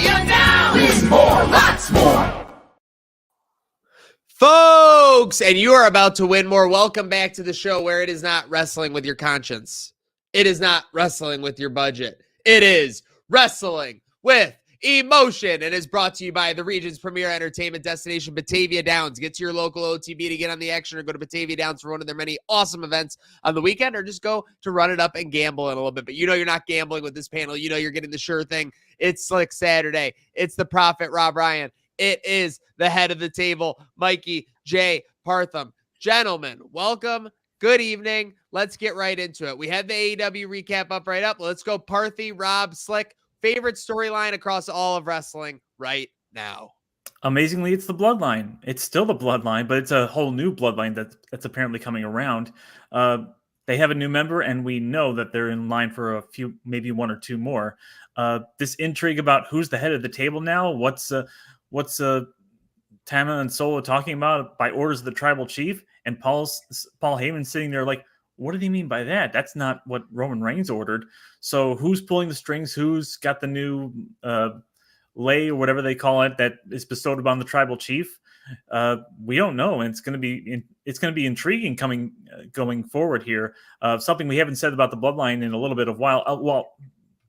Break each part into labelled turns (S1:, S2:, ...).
S1: Batavia down is more, lots more.
S2: Folks, and you are about to win more. Welcome back to the show where it is not wrestling with your conscience. It is not wrestling with your budget. It is wrestling with emotion, and is brought to you by the region's premier entertainment destination, Batavia Downs. Get to your local OTB to get on the action, or go to Batavia Downs for one of their many awesome events on the weekend, or just go to run it up and gamble in a little bit. But you know you're not gambling with this panel. You know you're getting the sure thing. It's Slick Saturday. It's the Prophet, Rob Ryan. It is the head of the table, Mikey J. Partham. Gentlemen, welcome. Good evening. Let's get right into it. We had the AEW recap up right up. Let's go Parthy, Rob, Slick. Favorite storyline across all of wrestling right now?
S3: Amazingly, it's the Bloodline. It's still the Bloodline, but it's a whole new Bloodline that's apparently coming around. They have a new member, and we know that they're in line for a few, maybe one or two more. This intrigue about who's the head of the table now, what's Tama and Solo talking about by orders of the tribal chief, and Paul Heyman sitting there like, what did he mean by that? That's not what Roman Reigns ordered. So who's pulling the strings? Who's got the new lay or whatever they call it that is bestowed upon the tribal chief? We don't know, and it's going to be intriguing going forward here. Something we haven't said about the Bloodline in a little bit of while. Well,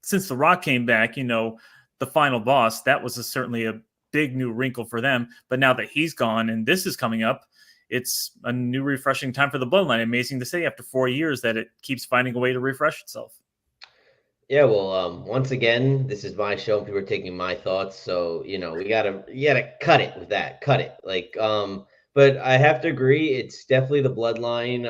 S3: since The Rock came back, the final boss, that was certainly a big new wrinkle for them. But now that he's gone and this is coming up, it's a new refreshing time for the Bloodline. Amazing to say after 4 years that it keeps finding a way to refresh itself.
S4: Yeah, well, once again, this is my show and people are taking my thoughts. So, you gotta cut it with that. Cut it. But I have to agree, it's definitely the Bloodline.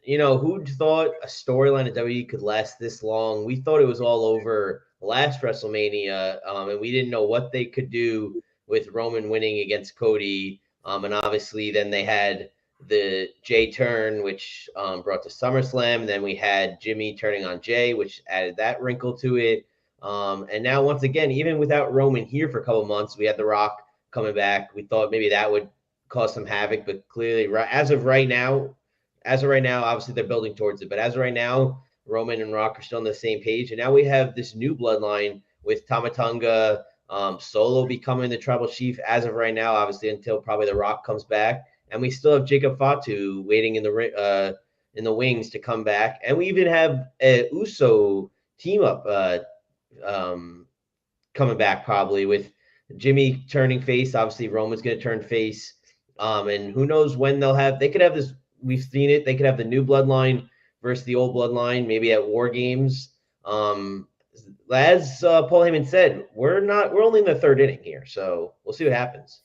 S4: Who'd thought a storyline at WWE could last this long? We thought it was all over last WrestleMania, and we didn't know what they could do with Roman winning against Cody. And obviously then they had the Jay turn, which brought to SummerSlam. And then we had Jimmy turning on Jay, which added that wrinkle to it. And now, once again, even without Roman here for a couple of months, we had The Rock coming back. We thought maybe that would cause some havoc, but clearly, as of right now, obviously they're building towards it. But as of right now, Roman and Rock are still on the same page. And now we have this new Bloodline with Tama Tonga, Solo becoming the tribal chief as of right now, obviously until probably The Rock comes back. And we still have Jacob Fatu waiting in the wings to come back. And we even have a Uso team up coming back probably with Jimmy turning face. Obviously, Roman's going to turn face. And who knows when they could have this. We've seen it. They could have the new Bloodline versus the old Bloodline, maybe at War Games. As Paul Heyman said, we're only in the third inning here, so we'll see what happens.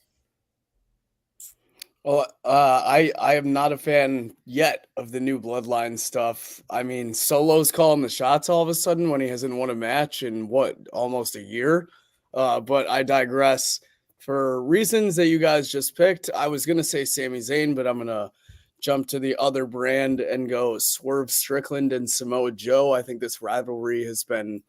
S5: Well, I am not a fan yet of the new Bloodline stuff. I mean, Solo's calling the shots all of a sudden when he hasn't won a match in almost a year. But I digress. For reasons that you guys just picked, I was gonna say Sami Zayn, but I'm gonna jump to the other brand and go Swerve Strickland and Samoa Joe. I think this rivalry has been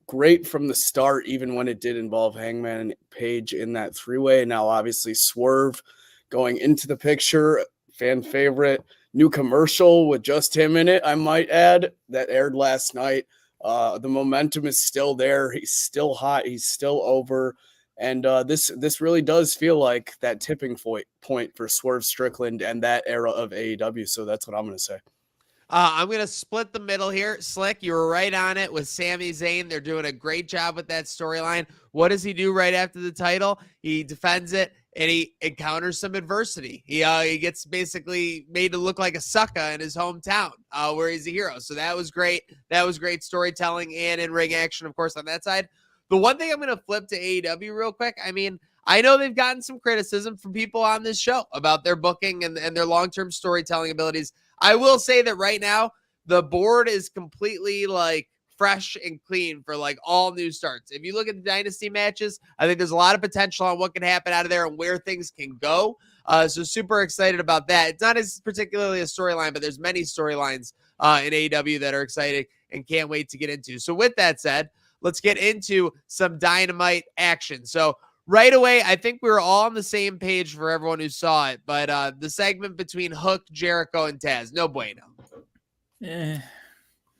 S5: great from the start, even when it did involve Hangman and Page in that three-way. Now, obviously, Swerve going into the picture, fan favorite. New commercial with just him in it, I might add, that aired last night. The momentum is still there. He's still hot. He's still over. And this really does feel like that tipping point for Swerve Strickland and that era of AEW. So that's what I'm going to say.
S2: I'm going to split the middle here. Slick, you were right on it with Sami Zayn. They're doing a great job with that storyline. What does he do right after the title? He defends it, and he encounters some adversity. He gets basically made to look like a sucker in his hometown where he's a hero. So that was great. That was great storytelling and in-ring action, of course, on that side. The one thing I'm going to flip to AEW real quick, I mean, I know they've gotten some criticism from people on this show about their booking and their long-term storytelling abilities. I will say that right now, the board is completely fresh and clean for all new starts. If you look at the Dynasty matches, I think there's a lot of potential on what can happen out of there and where things can go. So super excited about that. It's not as particularly a storyline, but there's many storylines in AEW that are exciting and can't wait to get into. So with that said, let's get into some Dynamite action. So right away, I think we were all on the same page for everyone who saw it, but the segment between Hook, Jericho, and Taz, no bueno.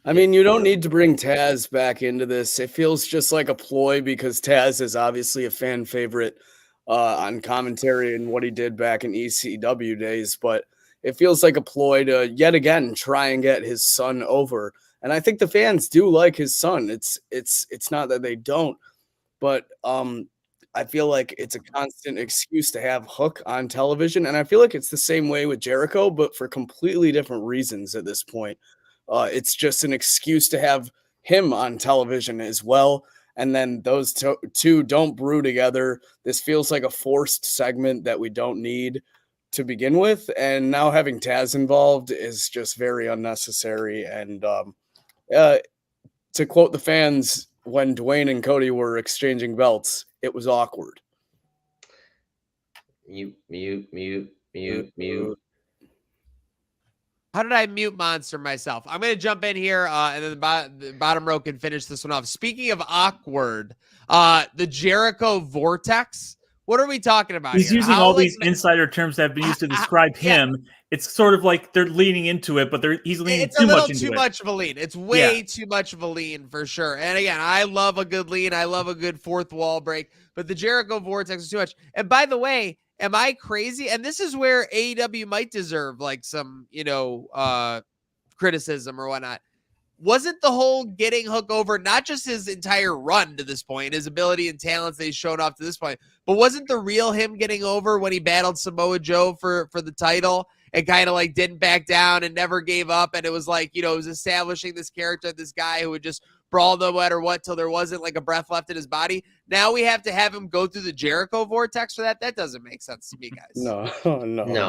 S5: I mean, you don't need to bring Taz back into this. It feels just like a ploy because Taz is obviously a fan favorite on commentary and what he did back in ECW days, but it feels like a ploy to yet again try and get his son over. And I think the fans do like his son. It's not that they don't, but I feel like it's a constant excuse to have Hook on television, and I feel like it's the same way with Jericho, but for completely different reasons at this point. It's just an excuse to have him on television as well. And then those two don't brew together. This feels like a forced segment that we don't need to begin with. And now having Taz involved is just very unnecessary. And to quote the fans, when Dwayne and Cody were exchanging belts, it was awkward.
S4: Mute.
S2: How did I mute Monster myself? I'm going to jump in here, and then the bottom row can finish this one off. Speaking of awkward, the Jericho Vortex. What are we talking about?
S3: He's
S2: here?
S3: using all these insider terms that have been used to describe him. It's sort of like they're leaning into it, but he's leaning too much into it. It's a little too much of a lean. It's way too much of a lean for sure. And again, I love a good lean. I love a good fourth wall break, but the Jericho Vortex is too much. And by the way, am I crazy? And this is where AEW might deserve like some, criticism or whatnot. Wasn't the whole getting Hook over, not just his entire run to this point, his ability and talents that he's shown off to this point, but wasn't the real him getting over when he battled Samoa Joe for the title and kind of like didn't back down and never gave up? And it was like, it was establishing this character, this guy who would just brawl no matter what till there wasn't like a breath left in his body. Now we have to have him go through the Jericho Vortex for that. That doesn't make sense to me, guys.
S4: No.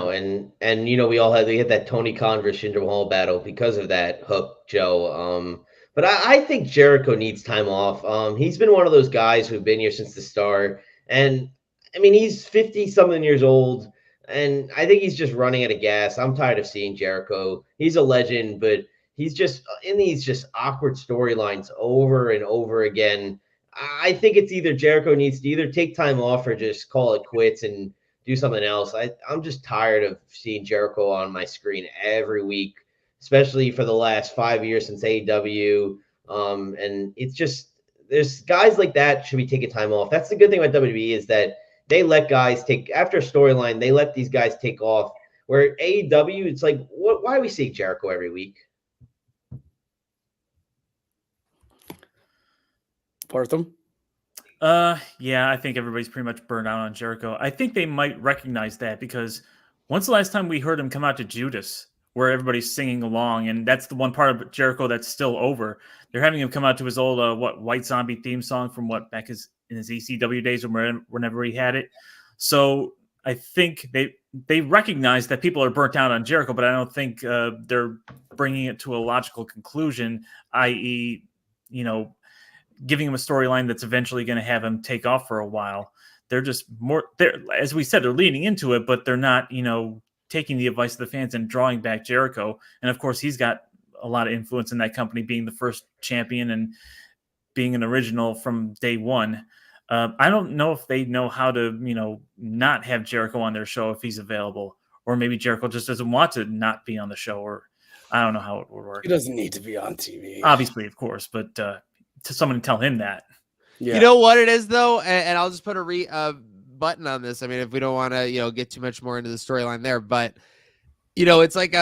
S4: And we had that Tony Khan versus Jinder Mahal battle because of that Hook Joe. But I think Jericho needs time off. He's been one of those guys who've been here since the start. And I mean, he's 50 something years old, and I think he's just running out of gas. I'm tired of seeing Jericho. He's a legend, but he's just in these just awkward storylines over and over again. I think it's either Jericho needs to either take time off or just call it quits and do something else. I'm just tired of seeing Jericho on my screen every week, especially for the last 5 years since AEW. And it's just, there's guys like that should be taking time off. That's the good thing about WWE is that they let guys take, after a storyline, they let these guys take off. Where AEW, it's like, why are we seeing Jericho every week?
S5: Partham?
S3: Yeah, I think everybody's pretty much burned out on Jericho. I think they might recognize that because when's the last time we heard him come out to Judas, where everybody's singing along, and that's the one part of Jericho that's still over. They're having him come out to his old White Zombie theme song from back in his ECW days or whenever he had it. So I think they recognize that people are burnt out on Jericho, but I don't think they're bringing it to a logical conclusion, i.e., giving him a storyline that's eventually going to have him take off for a while. They're just as we said, they're leaning into it, but they're not, taking the advice of the fans and drawing back Jericho. And of course, he's got a lot of influence in that company, being the first champion and being an original from day one. I don't know if they know how to, not have Jericho on their show if he's available, or maybe Jericho just doesn't want to not be on the show, or I don't know how it would work.
S5: He doesn't need to be on TV.
S3: Obviously, of course, but to someone tell him that.
S2: Yeah. You know what it is, though? And I'll just put a button on this. I mean, if we don't want to, get too much more into the storyline there, but, it's like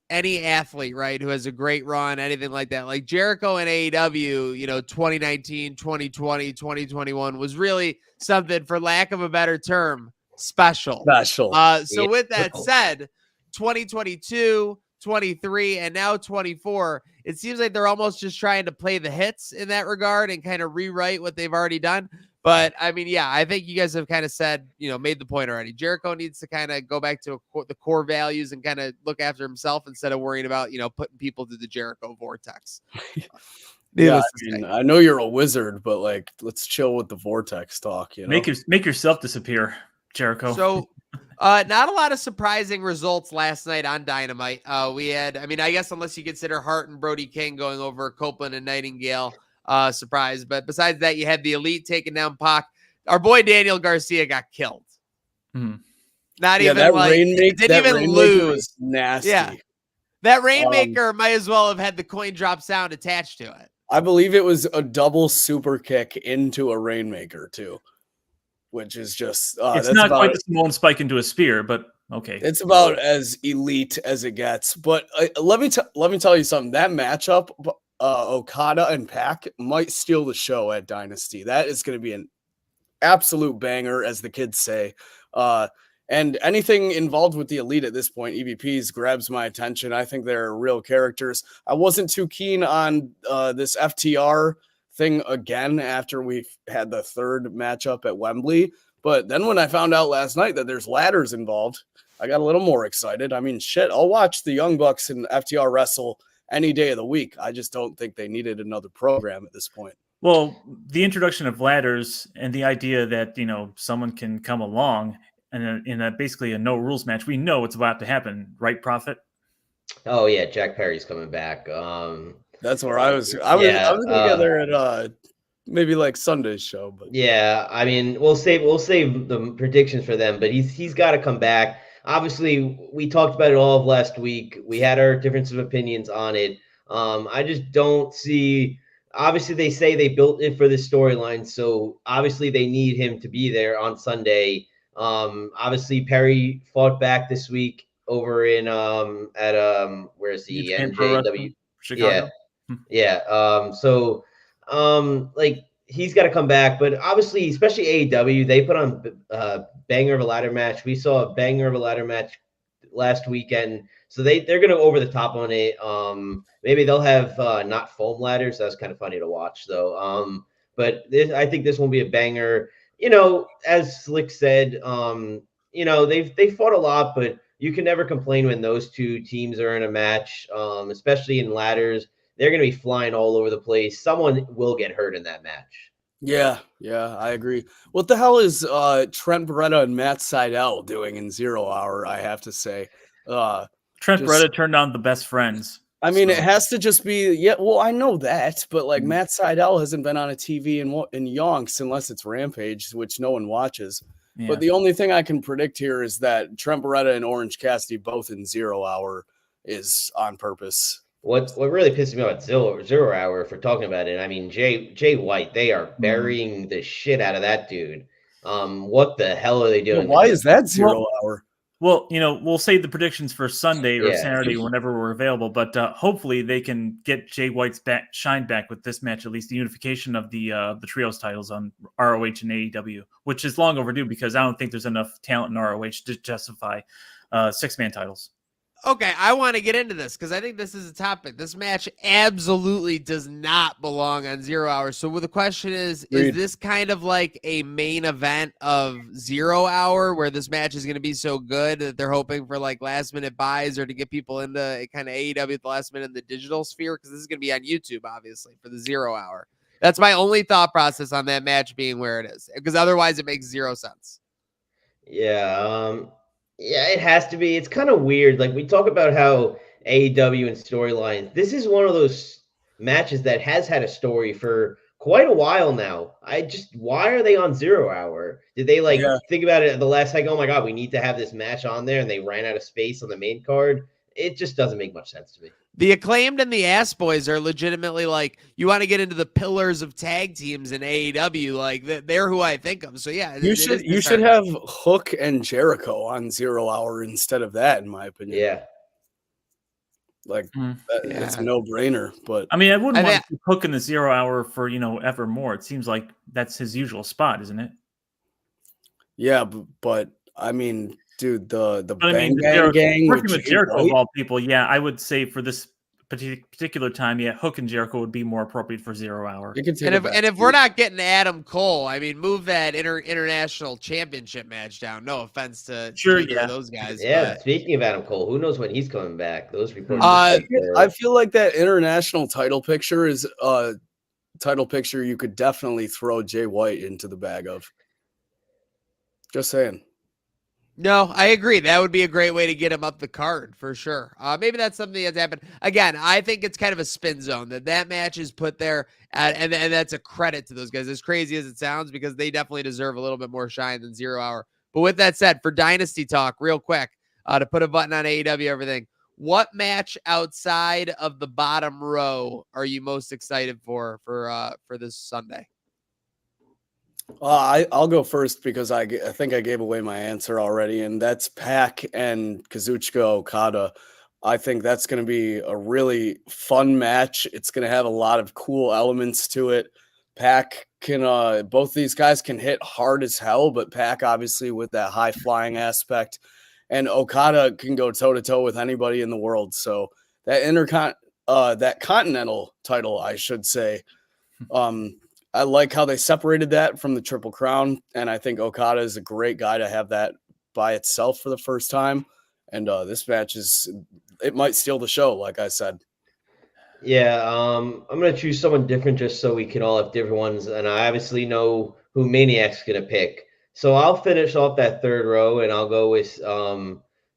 S2: any athlete, right, who has a great run, anything like that. Like Jericho and AEW, 2019, 2020, 2021 was really something, for lack of a better term, special. So with that said, 2022, 23, and now 24, it seems like they're almost just trying to play the hits in that regard and kind of rewrite what they've already done. But I mean, yeah, I think you guys have kind of said, made the point already. Jericho needs to kind of go back to the core values and kind of look after himself instead of worrying about, putting people through the Jericho Vortex.
S5: Yeah, I know you're a wizard, but let's chill with the Vortex talk.
S3: Make yourself disappear, Jericho.
S2: So, not a lot of surprising results last night on Dynamite. We had, I guess unless you consider Hart and Brody King going over Copeland and Nightingale. Surprise. But besides that, you had the Elite taking down Pac. Our boy Daniel Garcia got killed.
S3: Mm-hmm.
S2: Not even that
S5: Rainmaker,
S2: didn't even lose.
S5: Was nasty.
S2: Yeah. That Rainmaker might as well have had the coin drop sound attached to it.
S5: I believe it was a double super kick into a Rainmaker too, which is just
S3: It's
S5: that's
S3: not
S5: about
S3: quite the Samoan spike into a spear, but okay.
S5: it's about as elite as it gets. But let me tell you something. That matchup, Okada and Pac might steal the show at Dynasty. That is going to be an absolute banger, as the kids say. And anything involved with the elite at this point, EVPs, grabs my attention. I think they're real characters. I wasn't too keen on this FTR thing again after we had the third matchup at Wembley. But then when I found out last night that there's ladders involved, I got a little more excited. I mean, shit, I'll watch the Young Bucks and FTR wrestle any day of the week. I just don't think they needed another program at this point.
S3: Well, the introduction of ladders and the idea that, someone can come along and in basically a no rules match, we know what's about to happen, right, Prophet?
S4: Oh yeah, Jack Perry's coming back.
S5: That's where I was gonna get there at maybe like Sunday's show, but
S4: yeah, I mean, we'll save the predictions for them, but he's got to come back. Obviously, we talked about it all of last week. We had our differences of opinions on it. I just don't see. Obviously, they say they built it for this storyline, so obviously they need him to be there on Sunday. Obviously, Perry fought back this week over in where's he? NJW.
S3: Chicago.
S4: Yeah. Like he's got to come back, but obviously, especially AEW, they put on a banger of a ladder match. We saw a banger of a ladder match last weekend, so they're going to over the top on it. Maybe they'll have not foam ladders. That's kind of funny to watch, though. But I think this will be a banger. As Slick said, they fought a lot, but you can never complain when those two teams are in a match, especially in ladders. They're going to be flying all over the place. Someone will get hurt in that match.
S5: Yeah, I agree. What the hell is Trent Beretta and Matt Sydal doing in 0 Hour? I have to say,
S3: Trent Beretta turned on the best friends.
S5: I mean, it has to just be well, I know that, but like Matt Sydal hasn't been on a TV in yonks unless it's Rampage, which no one watches. Yeah. But the only thing I can predict here is that Trent Beretta and Orange Cassidy both in 0 Hour is on purpose.
S4: What really pisses me off at 0 Hour, for talking about it, I mean, Jay White, they are burying the shit out of that dude. What the hell are they doing?
S5: Why is that 0 Hour?
S3: Well, we'll save the predictions for Sunday or Saturday whenever we're available, but hopefully they can get Jay White's shine back with this match, at least the unification of the trios titles on ROH and AEW, which is long overdue because I don't think there's enough talent in ROH to justify 6-man titles.
S2: Okay, I want to get into this because I think this is a topic. This match absolutely does not belong on 0 Hour. So the question is this kind of like a main event of 0 Hour where this match is going to be so good that they're hoping for like last minute buys or to get people into kind of AEW at the last minute in the digital sphere? Because this is going to be on YouTube, obviously, for the 0 Hour. That's my only thought process on that match being where it is, because otherwise it makes zero sense.
S4: Yeah, yeah, it has to be. It's kind of weird. Like we talk about how AEW and storylines. This is one of those matches that has had a story for quite a while now. Why are they on 0 Hour? Did they think about it at the last second? Oh my God, we need to have this match on there, and they ran out of space on the main card. It just doesn't make much sense to me.
S2: The Acclaimed and the Ass Boys are legitimately like, you want to get into the pillars of tag teams in AEW, like they're who I think of. So yeah,
S5: you should have Hook and Jericho on 0 Hour instead of that, in my opinion.
S4: Yeah,
S5: it's a no brainer. But
S3: I mean, I wouldn't want to Hook in the 0 Hour for Evermore. It seems like that's his usual spot, isn't it?
S5: Yeah, but I mean. Dude, the Bang Gang
S3: working with Jericho of all people, I would say for this particular time, Hook and Jericho would be more appropriate for 0 Hour.
S2: And if we're not getting Adam Cole, I mean, move that international championship match down. No offense to those guys.
S4: Yeah, but speaking of Adam Cole, who knows when he's coming back? Those reports.
S5: I feel like that international title picture is a title picture you could definitely throw Jay White into the bag of. Just saying.
S2: No, I agree. That would be a great way to get him up the card for sure. Maybe that's something that's happened. Again, I think it's kind of a spin zone that match is put there, and that's a credit to those guys, as crazy as it sounds, because they definitely deserve a little bit more shine than 0 Hour. But with that said, for Dynasty talk, real quick, to put a button on AEW, everything, what match outside of the bottom row are you most excited for this Sunday?
S5: I'll go first because I think I gave away my answer already, and that's Pac and Kazuchika Okada. I think that's going to be a really fun match. It's going to have a lot of cool elements to it. Pac can, both these guys can hit hard as hell, but Pac obviously with that high flying aspect, and Okada can go toe to toe with anybody in the world. So that that continental title, I should say, I like how they separated that from the Triple Crown, and I think Okada is a great guy to have that by itself for the first time. And this match it might steal the show, like I said.
S4: Yeah, I'm gonna choose someone different just so we can all have different ones, and I obviously know who Maniac's gonna pick. So I'll finish off that third row, and I'll go with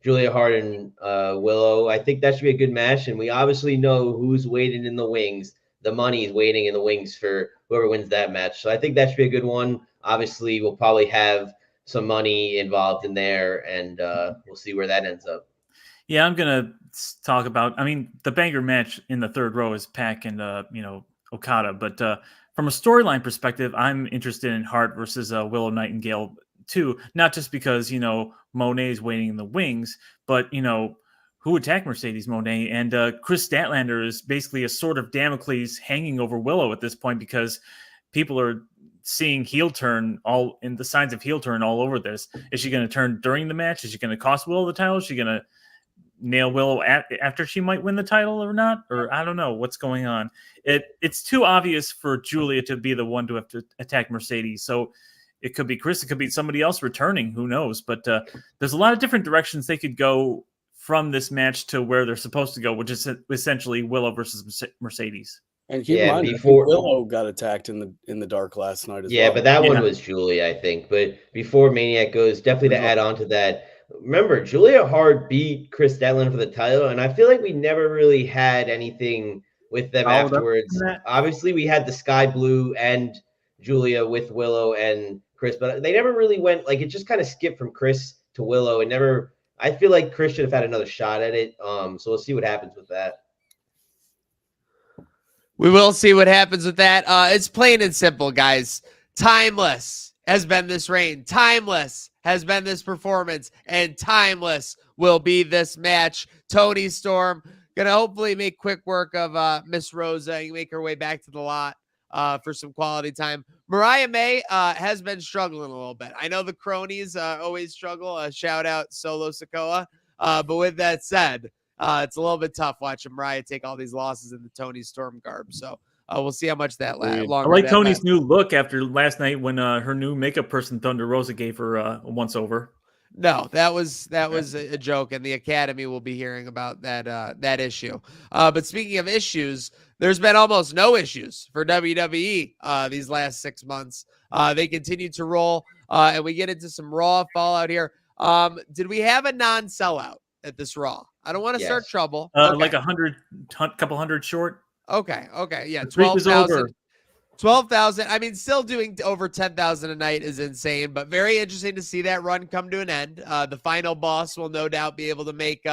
S4: Julia Hart and Willow. I think that should be a good match, and we obviously know who's waiting in the wings. The money is waiting in the wings for whoever wins that match. So I think that should be a good one. Obviously, we'll probably have some money involved in there, and we'll see where that ends up.
S3: Yeah, I'm gonna talk about. I mean, the banger match in the third row is Pac and Okada, but from a storyline perspective, I'm interested in Hart versus Willow Nightingale too. Not just because Monet's waiting in the wings, but who attacked Mercedes Moné, and Chris Statlander is basically a sort of Damocles hanging over Willow at this point because people are seeing heel turn all in the signs of heel turn all over this. Is she going to turn during the match? Is she going to cost Willow the title? Is she going to nail Willow after she might win the title or not? Or I don't know what's going on. It's too obvious for Julia to be the one to have to attack Mercedes. So it could be Chris, it could be somebody else returning, who knows? But there's a lot of different directions they could go from this match to where they're supposed to go, which is essentially Willow versus Mercedes.
S5: And keep in mind, before Willow got attacked in the dark last night as well.
S4: Yeah, but that one was Julia, I think. But before Maniac goes, definitely to add on to that, remember, Julia Hart beat Chris Statlander for the title, and I feel like we never really had anything with them afterwards. Obviously, we had the Sky Blue and Julia with Willow and Chris, but they never really went, like, it just kind of skipped from Chris to Willow and never. I feel like Chris should have had another shot at it. So we'll see what happens with that.
S2: We will see what happens with that. It's plain and simple, guys. Timeless has been this reign. Timeless has been this performance. And timeless will be this match. Toni Storm going to hopefully make quick work of Miss Rosa and make her way back to the lot for some quality time. Mariah May has been struggling a little bit. I know the cronies always struggle. Shout out Solo Sikoa. But with that said, it's a little bit tough watching Mariah take all these losses in the Toni Storm garb. So we'll see how much that lasts.
S3: I like Tony's new look after last night when her new makeup person, Thunder Rosa, gave her a once over.
S2: No, that was a joke, and the Academy will be hearing about that issue. But speaking of issues, there's been almost no issues for WWE these last 6 months. They continue to roll, and we get into some Raw fallout here. Did we have a non-sellout at this Raw? I don't want to start trouble.
S3: Okay. Like couple hundred short.
S2: Okay, yeah, 12,000. 12,000. I mean, still doing over 10,000 a night is insane, but very interesting to see that run come to an end. The final boss will no doubt be able to make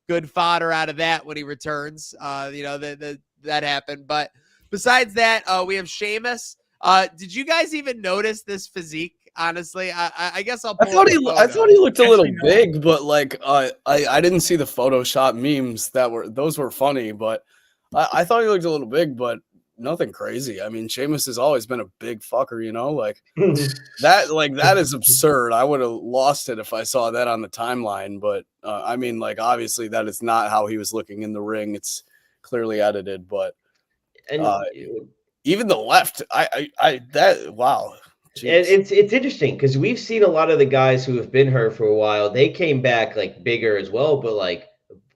S2: good fodder out of that when he returns. That happened. But besides that, we have Sheamus. Did you guys even notice this physique? Honestly, I guess I'll.
S5: I thought he looked a little big, but like I didn't see the Photoshop memes those were funny, but I thought he looked a little big, but nothing crazy. I mean, Sheamus has always been a big fucker, like that is absurd. I would have lost it if I saw that on the timeline, but I mean, like, obviously that is not how he was looking in the ring. It's clearly edited, but even the left, wow.
S4: And it's interesting because we've seen a lot of the guys who have been hurt for a while. They came back like bigger as well, but like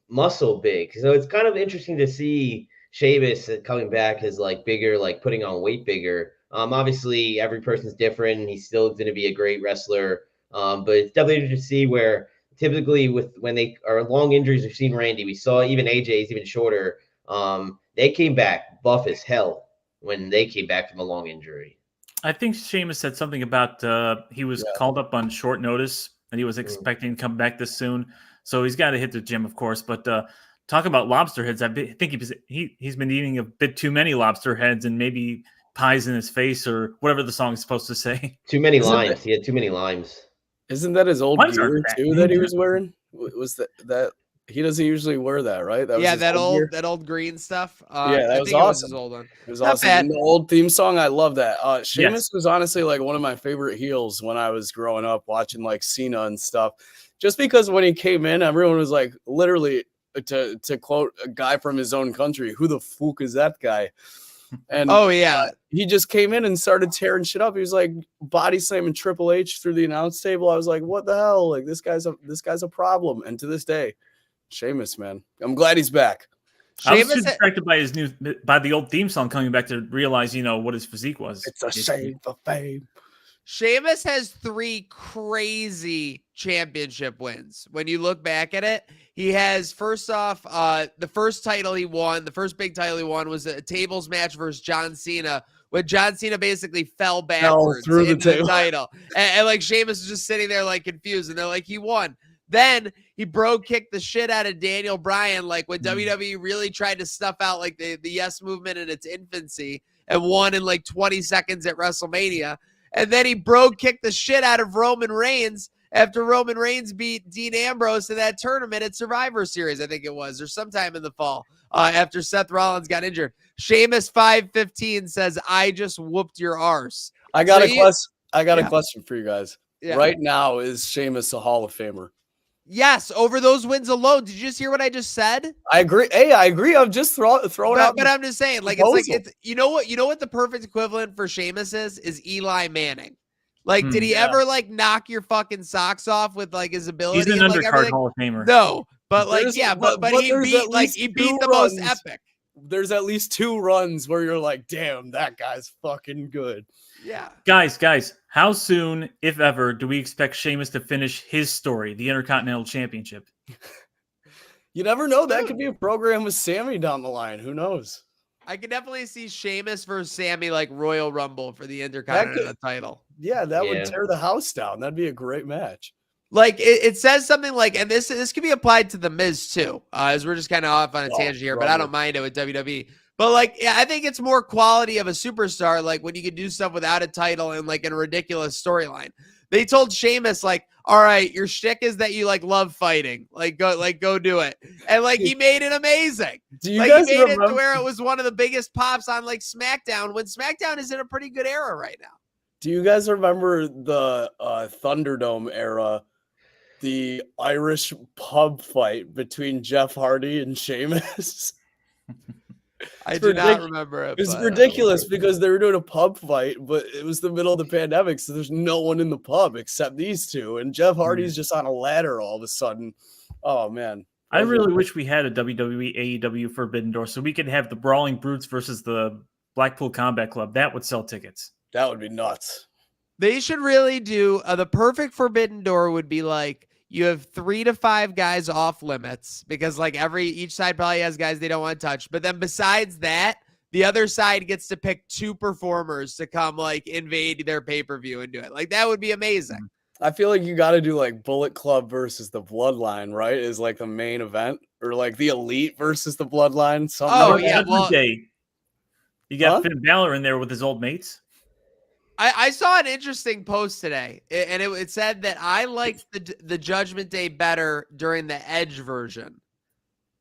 S4: muscle big. So it's kind of interesting to see Sheamus coming back as like bigger, like putting on weight bigger. Obviously every person's different. He's still going to be a great wrestler. But it's definitely interesting to see where typically when they are long injuries, we've seen Randy, we saw even AJ's even shorter. They came back buff as hell when they came back from a long injury.
S3: I think Sheamus said something about he was called up on short notice and he was expecting to come back this soon. So he's got to hit the gym, of course. But talk about lobster heads. Think he's been eating a bit too many lobster heads and maybe pies in his face or whatever the song is supposed to say.
S4: Too many limes. He had too many limes.
S5: Isn't that his old
S3: Limes
S5: gear
S3: aren't fat,
S5: too
S3: man.
S5: that he was wearing? Was that he doesn't usually wear that, right? That was
S2: Yeah,
S5: his
S2: that
S5: gear?
S2: old green stuff.
S5: Yeah, that
S2: I
S5: was
S2: think it was his
S5: awesome.
S2: old one.
S5: It was
S2: Not
S5: awesome.
S2: bad.
S5: And the old theme song, I love that. Sheamus
S3: Yes.
S5: was honestly like one of my favorite heels when I was growing up watching like Cena and stuff. Just because when he came in, everyone was like, literally, to quote a guy from his own country, "Who the fuck is that guy?" And
S2: Oh yeah,
S5: he just came in and started tearing shit up. He was like body slamming Triple H through the announce table. I was like, what the hell? Like this guy's a problem. And to this day, Sheamus, man, I'm glad he's back.
S3: I was too
S2: Sheamus.
S3: distracted by the old theme song coming back to realize, what his physique was.
S5: It's a shame for fame.
S2: Sheamus has 3 crazy championship wins. When you look back at it, he has, first off, the first title he won, the first big title he won was a tables match versus John Cena, when John Cena basically fell backwards
S5: through the
S2: into the
S5: table.
S2: title. And like Sheamus was just sitting there like confused, and they're like, he won. Then he kicked the shit out of Daniel Bryan, like when WWE really tried to snuff out like the Yes Movement in its infancy and won in like 20 seconds at WrestleMania. And then he kicked the shit out of Roman Reigns after Roman Reigns beat Dean Ambrose in that tournament at Survivor Series, I think it was, or sometime in the fall after Seth Rollins got injured. Sheamus 515 says, "I just whooped your arse."
S5: I got
S2: So
S5: a question. I got
S2: Yeah.
S5: a question for you guys.
S2: Yeah.
S5: Right now, is Sheamus a Hall of Famer?
S2: Yes, over those wins alone. Did you just hear what I just said?
S5: I agree. Hey, I agree. I'm just throwing out.
S2: But I'm just saying, like,
S5: proposal.
S2: it's you know what the perfect equivalent for Sheamus is Eli Manning. Like, did he
S3: Yeah.
S2: ever like knock your fucking socks off with like his ability?
S3: He's an
S2: and, like,
S3: undercard
S2: everything?
S3: Hall of Famer.
S2: No, but like,
S5: There's-
S2: yeah, but he
S5: there's
S2: beat
S5: at least
S2: he beat
S5: 2
S2: the most
S5: runs.
S2: epic.
S5: There's at least 2 runs where you're like, damn, that guy's fucking good.
S2: Yeah.
S3: Guys, how soon, if ever, do we expect Sheamus to finish his story, the Intercontinental Championship?
S5: You never know. That could be a program with Sammy down the line. Who knows?
S2: I could definitely see Sheamus versus Sammy like Royal Rumble for the Intercontinental title.
S5: Yeah, that
S4: Yeah.
S5: would tear the house down. That'd be a great match.
S2: Like it says something like, and this could be applied to the Miz too, as we're just kind of off on a tangent here, but I don't mind it with WWE. But like, yeah, I think it's more quality of a superstar, like when you can do stuff without a title and like in a ridiculous storyline. They told Sheamus, like, all right, your shtick is that you like love fighting, go do it, and like he made it amazing.
S5: Do you
S2: Like
S5: guys
S2: he made
S5: remember?
S2: it to where it was one of the biggest pops on like SmackDown, when SmackDown is in a pretty good era right now.
S5: Do you guys remember the Thunderdome era? The Irish pub fight between Jeff Hardy and Sheamus.
S2: I
S5: It's
S2: do not
S5: ridic-
S2: remember it.
S5: It's
S2: but,
S5: ridiculous because they were doing a pub fight, but it was the middle of the pandemic, so there's no one in the pub except these two, and Jeff Hardy's just on a ladder all of a sudden. Oh man,
S3: I really wish we had a WWE AEW Forbidden Door so we could have the Brawling Brutes versus the Blackpool Combat Club. That would sell tickets.
S5: that would be nuts.
S2: They should really do the perfect Forbidden Door would be like you have 3 to 5 guys off limits because like each side probably has guys they don't want to touch. But then besides that, the other side gets to pick 2 performers to come like invade their pay-per-view and do it. Like that would be amazing.
S5: I feel like you got to do like Bullet Club versus the Bloodline, right? Is like the main event, or like the Elite versus the Bloodline. Something
S2: Oh,
S5: like
S2: yeah,
S5: that.
S2: well-
S3: You got
S5: Huh?
S3: Finn Balor in there with his old mates.
S2: I saw an interesting post today, and it said that I liked the Judgment Day better during the Edge version.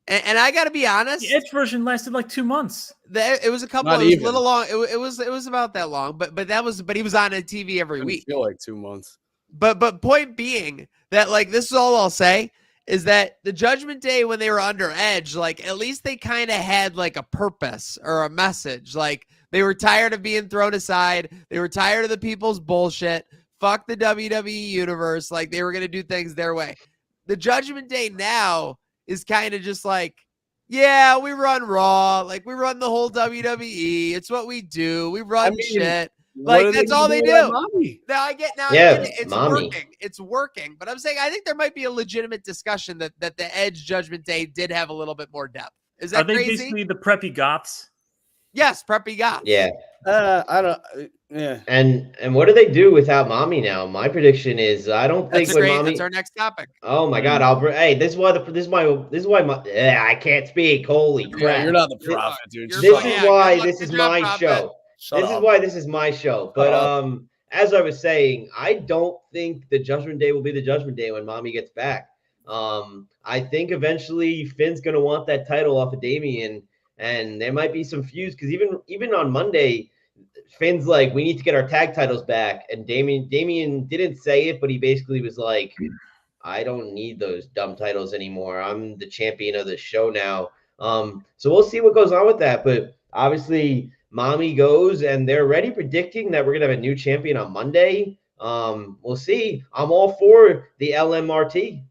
S2: And I got to be honest,
S3: The Edge version lasted like 2 months.
S2: it was a couple.
S5: Not
S2: It was
S5: even.
S2: a little long. It was about that long, but he was on a TV every
S5: Didn't
S2: week.
S5: feel like 2 months.
S2: But point being that like this is all I'll say is that the Judgment Day when they were under Edge, like at least they kind of had like a purpose or a message. Like they were tired of being thrown aside. They were tired of the people's bullshit. Fuck the WWE universe. Like they were gonna do things their way. The Judgment Day now is kind of just like, yeah, we run Raw, like we run the whole WWE. It's what we do. We run
S5: I mean,
S2: shit.
S5: What
S2: Like
S5: are
S2: that's
S5: gonna
S2: all they
S5: without
S2: do.
S5: Mommy?
S2: Now I get
S4: Yeah,
S2: it. It's
S4: mommy.
S2: working. It's working. But I'm saying I think there might be a legitimate discussion that the Edge Judgment Day did have a little bit more depth. Is
S3: Are
S2: that
S3: they
S2: crazy?
S3: basically the preppy goths?
S2: Yes, Preppy Goth.
S4: Yeah.
S5: I don't. Yeah.
S4: And what do they do without Mommy now? My prediction is I don't think
S2: That's
S4: when
S2: great.
S4: Mommy.
S2: That's our next topic.
S4: Oh my God, Hey, this is why I can't speak. Holy crap!
S5: Yeah, you're not the
S2: You're-
S5: prophet, dude.
S2: you're
S4: This
S2: fine.
S4: is
S2: Yeah,
S4: why
S2: good luck.
S4: this is
S2: Good job,
S4: my
S2: Prophet.
S4: show.
S5: Shut
S4: This
S5: up.
S4: is why this is my show. But
S5: up.
S4: as I was saying, I don't think the Judgment Day will be the Judgment Day when Mommy gets back. I think eventually Finn's gonna want that title off of Damian, and there might be some feuds because even on Monday, Finn's like, we need to get our tag titles back, and Damian didn't say it, but he basically was like, I don't need those dumb titles anymore. I'm the champion of the show now. So we'll see what goes on with that. But obviously, Mommy goes, and they're already predicting that we're gonna have a new champion on Monday. We'll see. I'm all for the LMRT.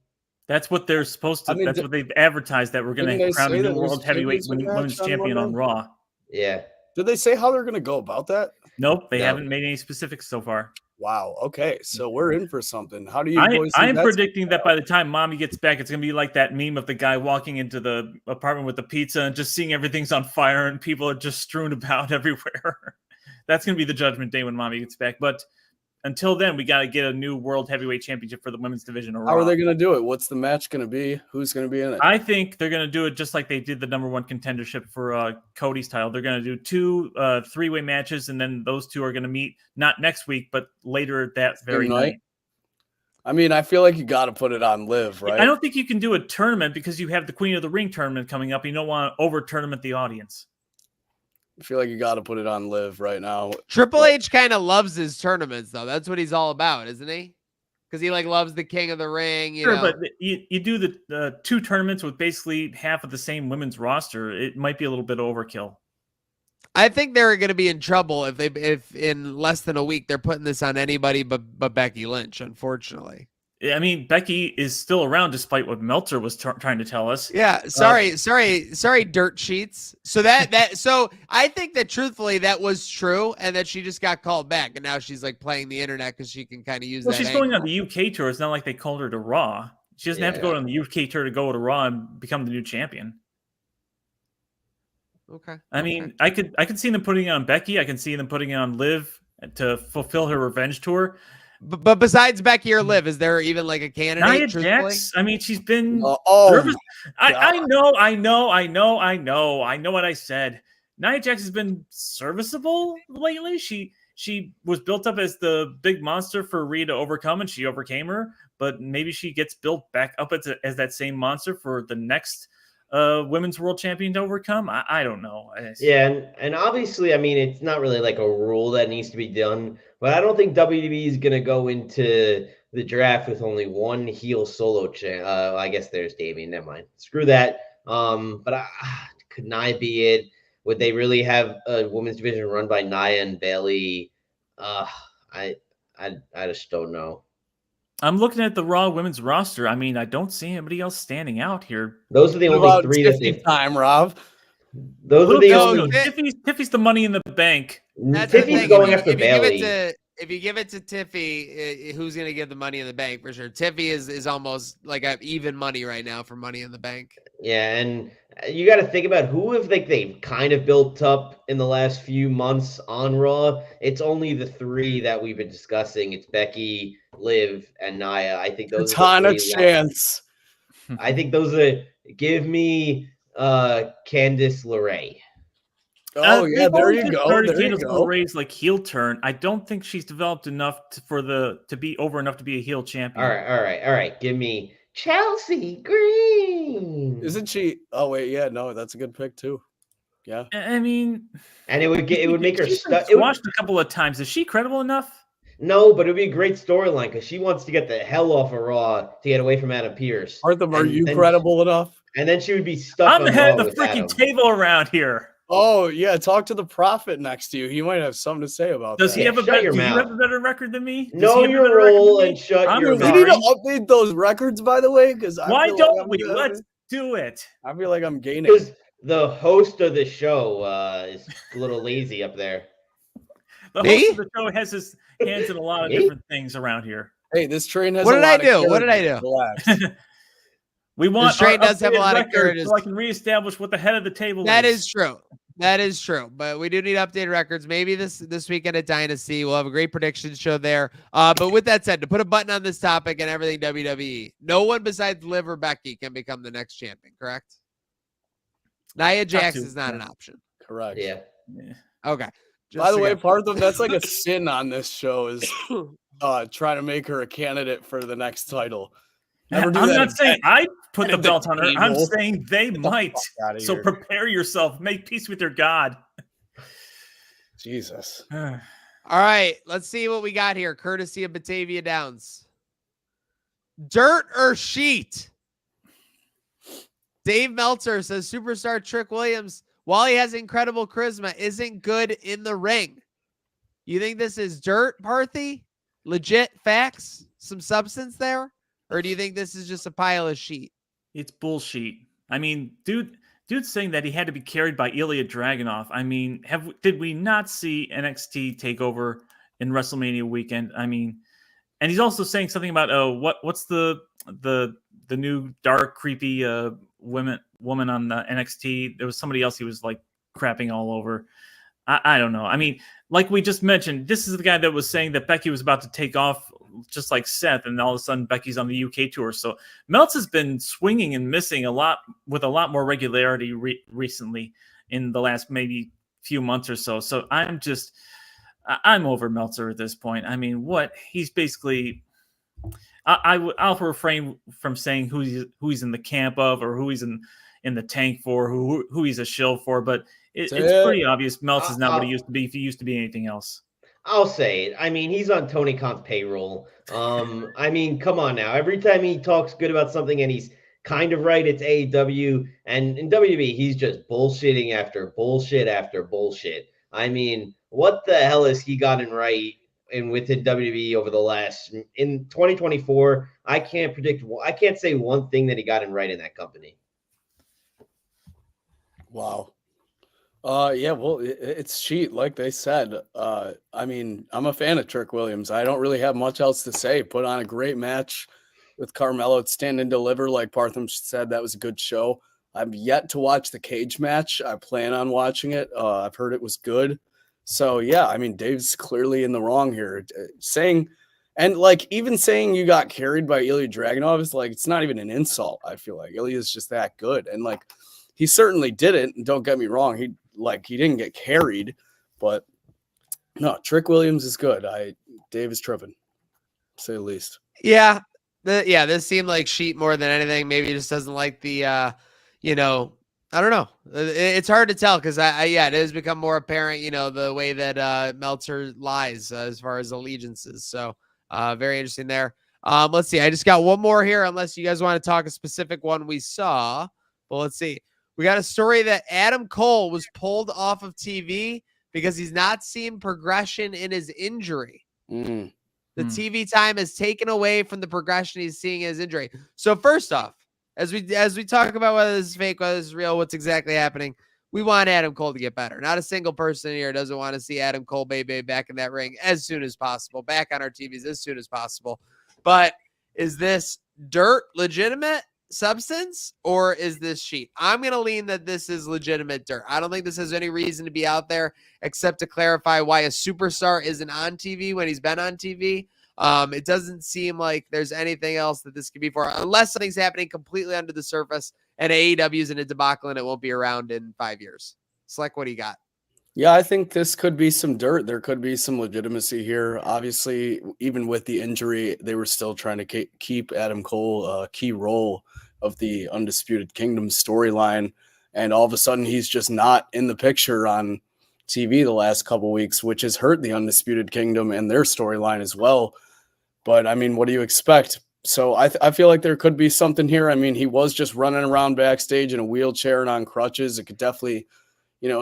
S3: That's what they're supposed to.
S5: I mean,
S3: that's what they've advertised, that we're going
S5: didn't they
S3: to crown a
S5: say
S3: new
S5: that there's
S3: world
S5: a
S3: heavyweight
S5: championship match
S3: women's
S5: on
S3: champion on
S5: Monday?
S3: Raw.
S4: Yeah.
S5: Did they say how they're going to go about that?
S3: Nope, they
S4: No.
S3: haven't made any specifics so far.
S5: Wow. Okay, so we're in for something. How do you boys?
S3: I'm predicting that by the time Mommy gets back, it's going to be like that meme of the guy walking into the apartment with the pizza and just seeing everything's on fire and people are just strewn about everywhere. That's going to be the Judgment Day when Mommy gets back. But until then, we got to get a new World Heavyweight Championship for the women's division.
S5: How are they going to do it? What's the match going to be? Who's going to be in it?
S3: I think they're going to do it just like they did the number one contendership for Cody's title. They're going to do two three-way matches, and then those two are going to meet not next week, but later that very night.
S5: I mean, I feel like you got to put it on Live, right?
S3: I don't think you can do a tournament because you have the Queen of the Ring tournament coming up. You don't want to over-tournament the audience.
S5: I feel like you got to put it on Live right now.
S2: Triple H kind of loves his tournaments, though. That's what he's all about, isn't he? Because he loves the King of the Ring. You know?
S3: But you do the two tournaments with basically half of the same women's roster. It might be a little bit overkill.
S2: I think they're going to be in trouble if in less than a week they're putting this on anybody but Becky Lynch. Unfortunately.
S3: I mean, Becky is still around despite what Meltzer was trying to tell us.
S2: Yeah, sorry, dirt sheets. So so I think that truthfully that was true, and that she just got called back, and now she's playing the internet because she can kind of use that.
S3: She's going on the UK tour. It's not like they called her to Raw. She doesn't have to go on the UK tour to go to Raw and become the new champion.
S2: Okay.
S3: I mean, I could see them putting it on Becky. I can see them putting it on Liv to fulfill her revenge tour.
S2: But besides Becky or Liv, is there even a candidate?
S3: Nia Jax. I mean, she's been
S5: nervous.
S3: I know what I said. Nia Jax has been serviceable lately. She was built up as the big monster for Rhea to overcome, and she overcame her. But maybe she gets built back up as that same monster for the next women's world champion to overcome. I don't know.
S4: Yeah, and obviously, I mean, it's not really like a rule that needs to be done, but I don't think WWE is gonna go into the draft with only one heel solo champ. I guess there's Damian. Never mind. Screw that. But could Nia be it? Would they really have a women's division run by Nia and Bayley? I just don't know.
S3: I'm looking at the Raw women's roster. I mean, I don't see anybody else standing out here.
S4: Those are the only three that they've
S5: time, Rob.
S4: Those are the only.
S3: Tiffy's the Money in the Bank.
S4: Tiffy's going after Bayley.
S2: If you give it to Tiffy, who's going to give the Money in the Bank for sure? Tiffy is almost like even money right now for Money in the Bank.
S4: Yeah, and you got to think about who have they've kind of built up in the last few months on Raw. It's only the three that we've been discussing. It's Becky, Liv, and Nia. I think those are the three
S5: chance.
S4: I think those are. Give me Candice LeRae.
S5: Oh yeah, there you go. There you
S3: Candice
S5: go.
S3: LeRae's heel turn. I don't think she's developed enough to be over enough to be a heel champion.
S4: All right. Give me Chelsea Green.
S5: Isn't she? Oh wait, yeah, no, that's a good pick too. Yeah,
S3: I mean,
S4: and it would make her
S3: squashed a couple of times. Is she credible enough?
S4: No, but it would be a great storyline because she wants to get the hell off of Raw to get away from Adam Pearce.
S5: Arthur, are you credible enough?
S4: And then she would be stuck.
S3: I'm the head of the freaking table around here.
S5: Oh yeah, talk to the prophet next to you. He might have something to say about that.
S3: Does he have a better record than me?
S4: Know your role and shut your mouth.
S5: We need to update those records, by the way, because
S3: why don't we? Let's do it.
S5: I feel like I'm gaining.
S4: Because the host of the show is a little lazy up there.
S3: The host of the show has his hands in a lot of different things around here.
S5: Hey, this train has.
S2: What did I do? What did I do?
S5: Relax.
S3: We want
S2: this train does have a lot of characters,
S3: so I can reestablish what the head of the table is.
S2: That is true. That is true, but we do need updated records. Maybe this weekend at Dynasty, we'll have a great predictions show there. But with that said, to put a button on this topic and everything WWE, no one besides Liv or Becky can become the next champion, correct? Nia Jax is not an option.
S5: Correct.
S4: Yeah.
S2: Okay.
S5: By the way, Partham, that's like a sin on this show is trying to make her a candidate for the next title.
S3: I'm not saying I put the belt on her. I'm saying they might. So prepare yourself. Make peace with your God.
S5: Jesus.
S2: All right. Let's see what we got here. Courtesy of Batavia Downs. Dirt or sheet? Dave Meltzer says superstar Trick Williams, while he has incredible charisma, isn't good in the ring. You think this is dirt, Parthy? Legit facts? Some substance there? Or do you think this is just a pile of sheet?
S3: It's bullshit. I mean, dude's saying that he had to be carried by Ilya Dragunov. I mean, did we not see NXT take over in WrestleMania weekend? I mean, and he's also saying something about what's the new dark creepy woman on the NXT. There was somebody else he was like crapping all over. I don't know. I mean, like we just mentioned, this is the guy that was saying that Becky was about to take off just like Seth, and all of a sudden Becky's on the UK tour. So Meltz has been swinging and missing a lot more regularity recently in the last maybe few months or so. So I'm over Meltzer at this point. I mean, what he's basically, I'll refrain from saying who he's in the camp of or who he's in the tank for, who he's a shill for, but it's pretty obvious Meltz is not what he used to be if he used to be anything else.
S4: I'll say it. I mean, he's on Tony Khan's payroll. I mean, come on now. Every time he talks good about something and he's kind of right, it's AEW. And in WWE, he's just bullshitting after bullshit after bullshit. I mean, what the hell has he gotten right within WWE over the last in 2024? I can't say one thing that he got right in that company.
S5: Wow. Yeah, well, it's cheat, like they said. I mean, I'm a fan of Trick Williams. I don't really have much else to say. Put on a great match with Carmelo at Stand and Deliver, like Partham said. That was a good show. I've yet to watch the cage match. I plan on watching it. I've heard it was good. So, yeah, I mean, Dave's clearly in the wrong here. Even saying you got carried by Ilya Dragunov is like, it's not even an insult, I feel like. Ilya's just that good. And, like, he certainly didn't. And don't get me wrong. He didn't get carried, but no, Trick Williams is good. Dave is tripping, to say the least.
S2: Yeah. This seemed like sheet more than anything. Maybe he just doesn't like the, I don't know. It's hard to tell because it has become more apparent, the way that Meltzer lies as far as allegiances. So very interesting there. Let's see. I just got one more here, unless you guys want to talk a specific one we saw. But let's see. We got a story that Adam Cole was pulled off of TV because he's not seeing progression in his injury. The TV time is taken away from the progression he's seeing in his injury. So first off, as we talk about whether this is fake, whether this is real, what's exactly happening, we want Adam Cole to get better. Not a single person here doesn't want to see Adam Cole baby back in that ring as soon as possible, back on our TVs as soon as possible. But is this dirt legitimate substance or is this sheet? I'm going to lean that this is legitimate dirt. I don't think this has any reason to be out there except to clarify why a superstar isn't on TV when he's been on TV. It doesn't seem like there's anything else that this could be for, unless something's happening completely under the surface and AEW is in a debacle and it won't be around in 5 years. Slick, what do you got?
S5: Yeah, I think this could be some dirt. There could be some legitimacy here. Obviously, even with the injury, they were still trying to keep Adam Cole a key role of the Undisputed Kingdom storyline. And all of a sudden, he's just not in the picture on TV the last couple weeks, which has hurt the Undisputed Kingdom and their storyline as well. But, I mean, what do you expect? So I feel like there could be something here. I mean, he was just running around backstage in a wheelchair and on crutches. It could definitely,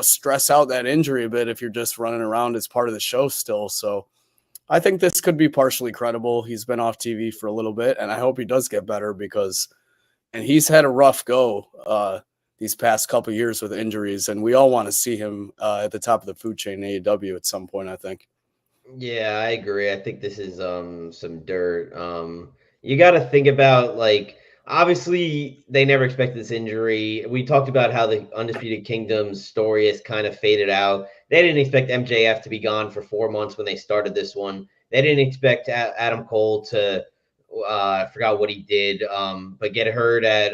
S5: stress out that injury a bit if you're just running around as part of the show still. So I think this could be partially credible. He's been off TV for a little bit, and I hope he does get better and he's had a rough go these past couple of years with injuries, and we all want to see him at the top of the food chain in AEW at some point, I think.
S4: Yeah, I agree. I think this is some dirt. You got to think about, like, obviously they never expected this injury. We talked about how the Undisputed Kingdom's story has kind of faded out. They didn't expect MJF to be gone for 4 months when they started this one. They didn't expect Adam Cole to, I forgot what he did, but get hurt at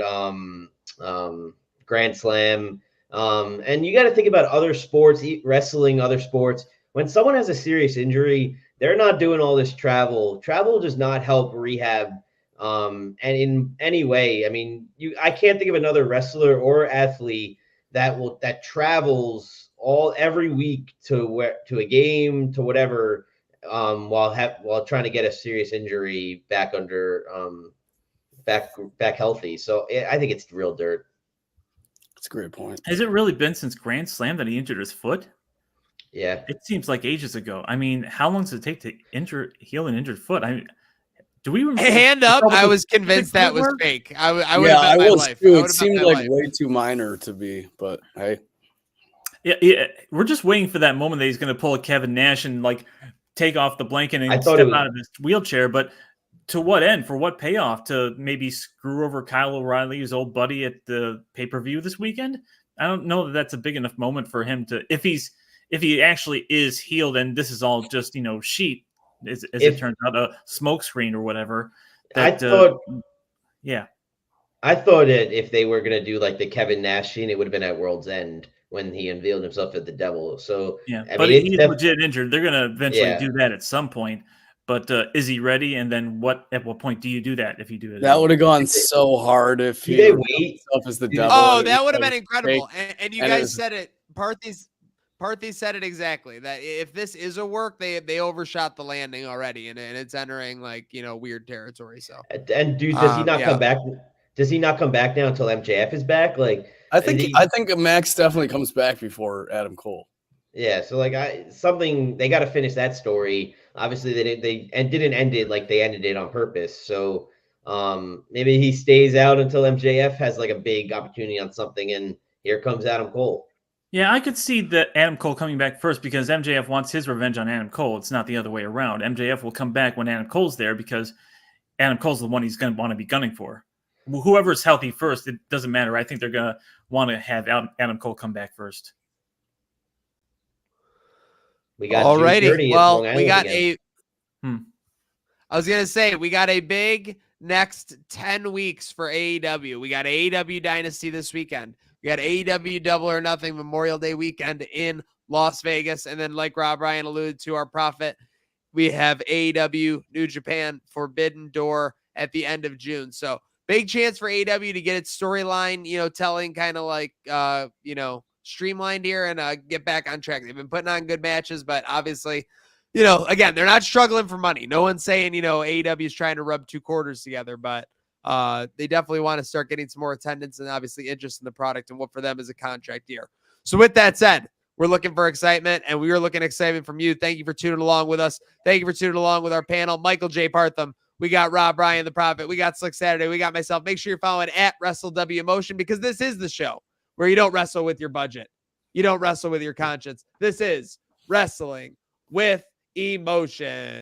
S4: Grand Slam. And you got to think about other sports, wrestling, other sports. When someone has a serious injury, they're not doing all this travel. Travel does not help rehab. And in any way, I mean, I can't think of another wrestler or athlete that travels every week to a game, to whatever, while trying to get a serious injury back back healthy. So I think it's real dirt.
S5: That's a great point.
S3: Has it really been since Grand Slam that he injured his foot?
S4: Yeah,
S3: It seems like ages ago. I mean, how long does it take to heal an injured foot? Do we remember?
S2: Hand up. I was convinced that was fake. I would
S5: Yeah,
S2: have bet
S5: I
S2: my
S5: was
S2: life.
S5: too. It seemed like way too minor to be, but hey.
S3: Yeah, we're just waiting for that moment that he's going to pull a Kevin Nash and like take off the blanket and
S4: thought
S3: step out of his wheelchair. But to what end? For what payoff? To maybe screw over Kyle O'Reilly, his old buddy, at the pay-per-view this weekend? I don't know that that's a big enough moment for him to, if he actually is healed and this is all just, sheet, as it turns out, a smoke screen or whatever.
S4: I thought that if they were going to do like the Kevin Nash scene, it would have been at World's End when he unveiled himself at the Devil. So
S3: yeah,
S4: I
S3: but
S4: mean,
S3: he's legit injured. They're going to eventually
S4: Yeah.
S3: do that at some point. But is he ready? And then at what point do you do that if you do it?
S5: That would have gone so hard if
S4: Do
S5: he
S4: they
S5: revealed
S4: wait?
S5: himself as the
S4: Do-
S5: devil.
S2: Oh,
S5: and
S2: that
S5: he
S2: would have
S5: tried
S2: been
S5: to
S2: incredible.
S5: fake-
S2: And you
S5: and
S2: guys
S5: it's-
S2: said it. Parthy said it exactly. That if this is a work, they overshot the landing already, and it's entering like weird territory. So
S4: And does he not
S2: yeah.
S4: come back? Does he not come back now until MJF is back? Like
S5: I think Max definitely comes back before Adam Cole.
S4: Yeah, so like they got to finish that story. Obviously, they didn't end it like they ended it on purpose. So maybe he stays out until MJF has like a big opportunity on something, and here comes Adam Cole.
S3: Yeah, I could see that Adam Cole coming back first because MJF wants his revenge on Adam Cole. It's not the other way around. MJF will come back when Adam Cole's there because Adam Cole's the one he's going to want to be gunning for. Whoever's healthy first, it doesn't matter. I think they're going to want to have Adam Cole come back first.
S4: We got
S2: alrighty. Well, we got
S4: again.
S2: I was gonna say we got a big next 10 weeks for AEW. We got AEW Dynasty this weekend. We got AEW Double or Nothing Memorial Day weekend in Las Vegas, and then like Rob Ryan alluded to, our prophet, we have AEW New Japan Forbidden Door at the end of June. So big chance for AEW to get its storyline, telling kind of like streamlined here and get back on track. They've been putting on good matches, but obviously, again, they're not struggling for money. No one's saying, AEW is trying to rub two quarters together, but they definitely want to start getting some more attendance and obviously interest in the product and what for them is a contract year. So with that said, we're looking for excitement, and we are looking excitement from you. Thank you for tuning along with us. Thank you for tuning along with our panel. Michael J. Partham. We got Rob Ryan, the Prophet. We got Slick Saturday. We got myself. Make sure you're following at WrestleW because this is the show where you don't wrestle with your budget. You don't wrestle with your conscience. This is Wrestling with Emotion.